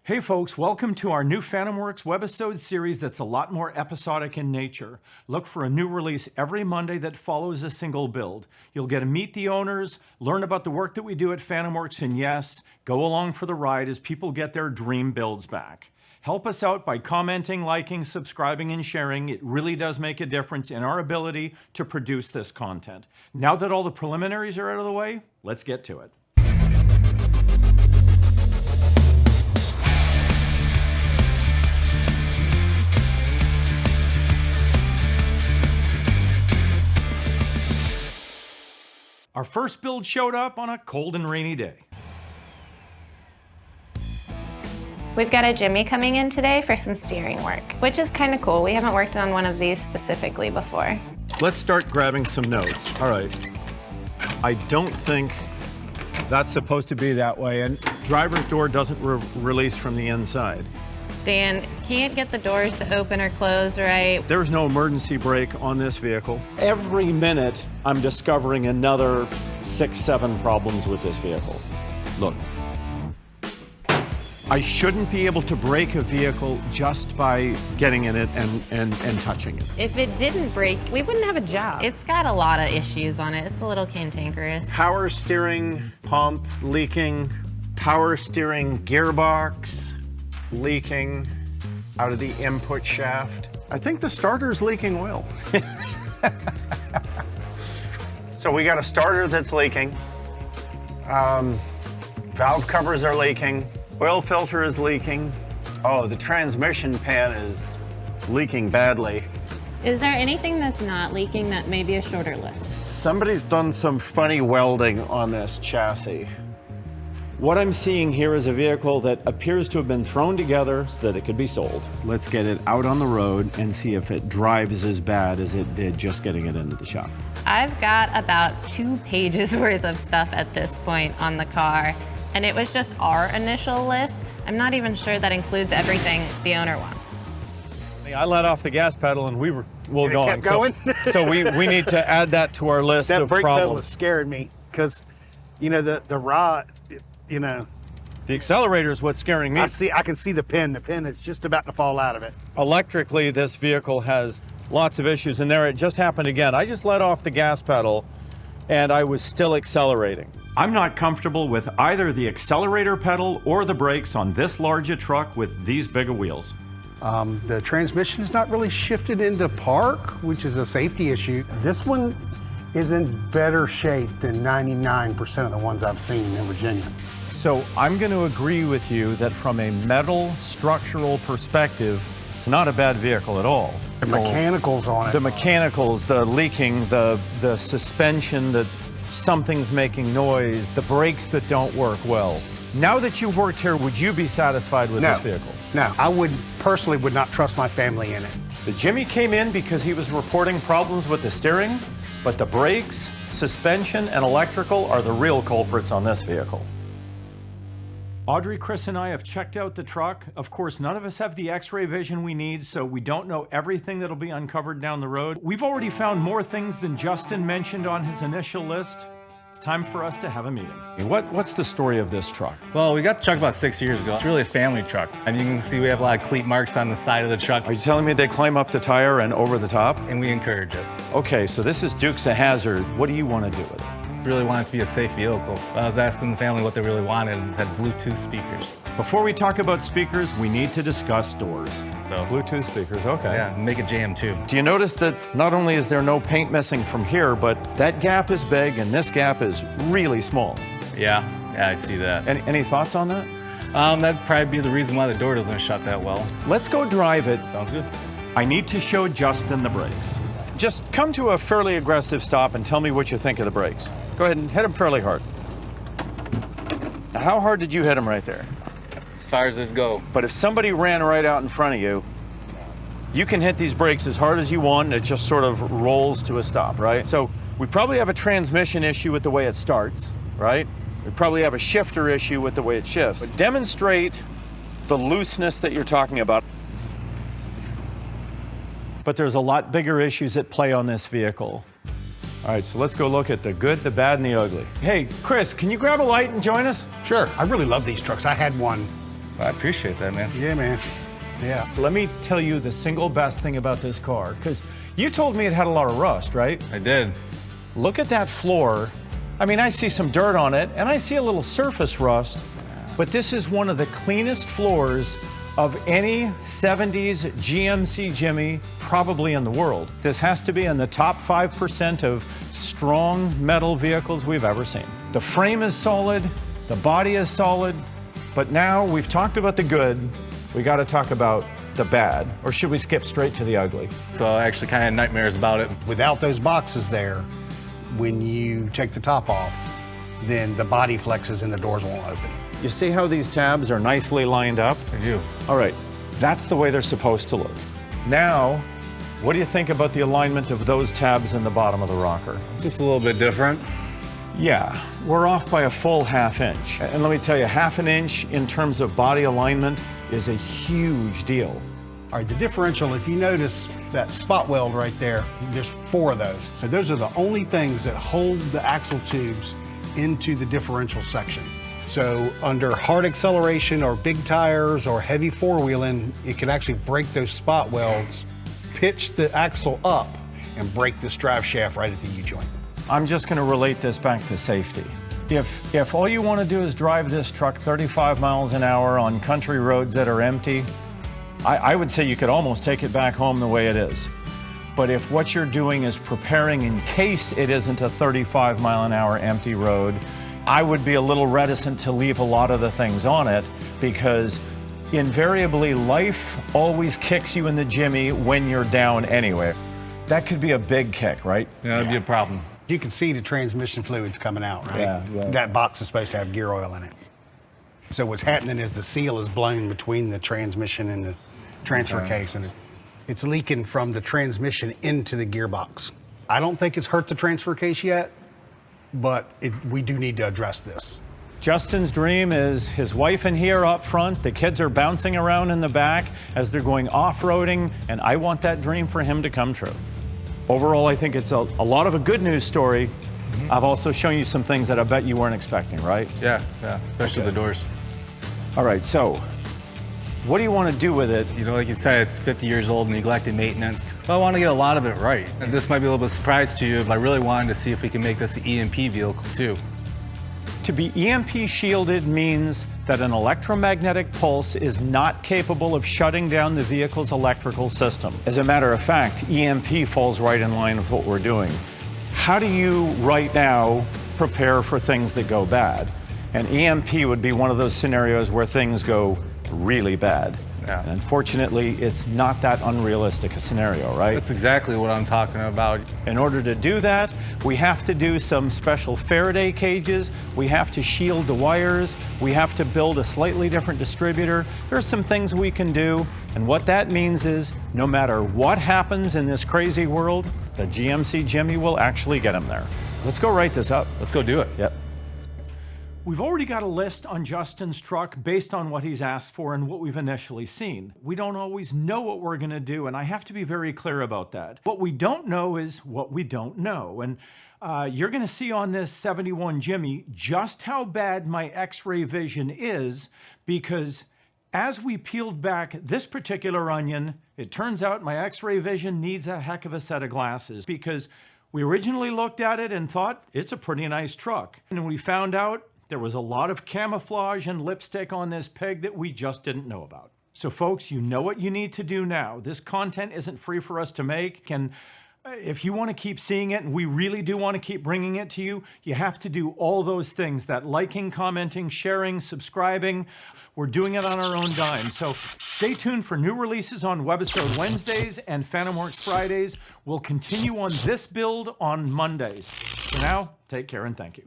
Hey folks, welcome to our new FantomWorks Webisode series that's a lot more episodic in nature. Look for a new release every Monday that follows a single build. You'll get to meet the owners, learn about the work that we do at FantomWorks, and yes, go along for the ride as people get their dream builds back. Help us out by commenting, liking, subscribing, and sharing. It really does make a difference in our ability to produce this content. Now that all the preliminaries are out of the way, let's get to it. Our first build showed up on a cold and rainy day. We've got a Jimmy coming in today for some steering work, which is kind of cool. We haven't worked on one of these specifically before. Let's start grabbing some notes. All right. I don't think that's supposed to be that way, and driver's door doesn't release from the inside. Dan can't get the doors to open or close right. There's no emergency brake on this vehicle. Every minute, I'm discovering another 6-7 problems with this vehicle. Look, I shouldn't be able to brake a vehicle just by getting in it and touching it. If it didn't break, we wouldn't have a job. It's got a lot of issues on it. It's a little cantankerous. Power steering pump leaking, power steering gearbox leaking out of the input shaft. I think the starter's leaking oil. So we got a starter that's leaking. Valve covers are leaking. Oil filter is leaking. Oh, the transmission pan is leaking badly. Is there anything that's not leaking that may be a shorter list? Somebody's done some funny welding on this chassis. What I'm seeing here is a vehicle that appears to have been thrown together so that it could be sold. Let's get it out on the road and see if it drives as bad as it did just getting it into the shop. I've got about 2 pages worth of stuff at this point on the car, and it was just our initial list. I'm not even sure that includes everything the owner wants. I let off the gas pedal and we'll going. Kept going? So we need to add that to our list that of brake pedal problems. was scaring me because, you know, the rod, you know. The accelerator is what's scaring me. I can see the pin. The pin is just about to fall out of it. Electrically, this vehicle has lots of issues, and there it just happened again. I just let off the gas pedal and I was still accelerating. I'm not comfortable with either the accelerator pedal or the brakes on this large a truck with these big of wheels. The transmission is not really shifted into park, which is a safety issue. This one is in better shape than 99% of the ones I've seen in Virginia. So I'm going to agree with you that from a metal structural perspective, it's not a bad vehicle at all. The mechanicals on it. The mechanicals, the leaking, the suspension, that something's making noise, the brakes that don't work well. Now that you've worked here, would you be satisfied with this vehicle? No, I personally would not trust my family in it. The Jimmy came in because he was reporting problems with the steering, but the brakes, suspension, and electrical are the real culprits on this vehicle. Audrey, Chris, and I have checked out the truck. Of course, none of us have the X-ray vision we need, so we don't know everything that'll be uncovered down the road. We've already found more things than Justin mentioned on his initial list. It's time for us to have a meeting. What's the story of this truck? Well, we got the truck about 6 years ago. It's really a family truck. And you can see we have a lot of cleat marks on the side of the truck. Are you telling me they climb up the tire and over the top? And we encourage it. Okay, so this is Dukes of Hazzard. What do you want to do with it? Really want it to be a safe vehicle. I was asking the family what they really wanted, and it had Bluetooth speakers. Before we talk about speakers, we need to discuss doors. So, Bluetooth speakers, okay. yeah, make it jam too. Do you notice that not only is there no paint missing from here, but that gap is big and this gap is really small? Yeah, I see that. Any thoughts on that? That'd probably be the reason why the door doesn't shut that well. Let's go drive it. Sounds good. I need to show Justin the brakes. Just come to a fairly aggressive stop and tell me what you think of the brakes. Go ahead and hit them fairly hard. Now, how hard did you hit them right there? As far as it'd go. But if somebody ran right out in front of you, you can hit these brakes as hard as you want, and it just sort of rolls to a stop, right? So we probably have a transmission issue with the way it starts, right? We probably have a shifter issue with the way it shifts. But demonstrate the looseness that you're talking about. But there's a lot bigger issues at play on this vehicle. All right, so let's go look at the good, the bad, and the ugly. Hey, Chris, can you grab a light and join us? Sure, I really love these trucks. I had one I appreciate that, man. Yeah, man. Yeah. Let me tell you the single best thing about this car, because you told me it had a lot of rust, right? I did. Look at that floor. I mean, I see some dirt on it, and I see a little surface rust, but this is one of the cleanest floors of any 70s GMC Jimmy probably in the world. This has to be in the top 5% of strong metal vehicles we've ever seen. The frame is solid, the body is solid, but now we've talked about the good, we gotta talk about the bad, or should we skip straight to the ugly? So I actually kind of had nightmares about it. Without those boxes there, when you take the top off, then the body flexes and the doors won't open. You see how these tabs are nicely lined up? I do. All right, that's the way they're supposed to look. Now, what do you think about the alignment of those tabs in the bottom of the rocker? It's just a little bit different. Yeah, we're off by a full ½ inch. And let me tell you, ½ inch in terms of body alignment is a huge deal. All right, the differential, if you notice that spot weld right there, there's 4 of those. So those are the only things that hold the axle tubes into the differential section. So under hard acceleration or big tires or heavy four-wheeling, it can actually break those spot welds, pitch the axle up, and break this drive shaft right at the U-joint. I'm just gonna relate this back to safety. If all you wanna do is drive this truck 35 miles an hour on country roads that are empty, I would say you could almost take it back home the way it is. But if what you're doing is preparing in case it isn't a 35 mile an hour empty road, I would be a little reticent to leave a lot of the things on it, because invariably life always kicks you in the Jimmy when you're down anyway. That could be a big kick, right? Yeah, that'd be a problem. You can see the transmission fluids coming out, right? Yeah. That box is supposed to have gear oil in it. So what's happening is the seal is blown between the transmission and the transfer case, and it's leaking from the transmission into the gearbox. I don't think it's hurt the transfer case yet, but we do need to address this. Justin's dream is his wife and he are up front, the kids are bouncing around in the back as they're going off-roading, and I want that dream for him to come true. Overall, I think it's a lot of a good news story. I've also shown you some things that I bet you weren't expecting, right? Yeah, especially the doors. All right, so what do you want to do with it? You know, like you said, it's 50 years old, neglected maintenance. But I want to get a lot of it right. And this might be a little bit of a surprise to you, but I really wanted to see if we can make this an EMP vehicle too. To be EMP shielded means that an electromagnetic pulse is not capable of shutting down the vehicle's electrical system. As a matter of fact, EMP falls right in line with what we're doing. How do you right now prepare for things that go bad? And EMP would be one of those scenarios where things go really bad. Yeah. And unfortunately, it's not that unrealistic a scenario, right? That's exactly what I'm talking about. In order to do that, we have to do some special Faraday cages, we have to shield the wires, we have to build a slightly different distributor. There are some things we can do, and what that means is no matter what happens in this crazy world, the GMC Jimmy will actually get him there. Let's go write this up. Let's go do it. Yep. We've already got a list on Justin's truck based on what he's asked for and what we've initially seen. We don't always know what we're gonna do, and I have to be very clear about that. What we don't know is what we don't know. And you're gonna see on this 71 Jimmy just how bad my X-ray vision is, because as we peeled back this particular onion, it turns out my X-ray vision needs a heck of a set of glasses, because we originally looked at it and thought it's a pretty nice truck. And we found out there was a lot of camouflage and lipstick on this pig that we just didn't know about. So folks, you know what you need to do now. This content isn't free for us to make. And if you want to keep seeing it, and we really do want to keep bringing it to you, you have to do all those things, that liking, commenting, sharing, subscribing. We're doing it on our own dime. So stay tuned for new releases on Webisode Wednesdays and FantomWorks Fridays. We'll continue on this build on Mondays. For now, take care and thank you.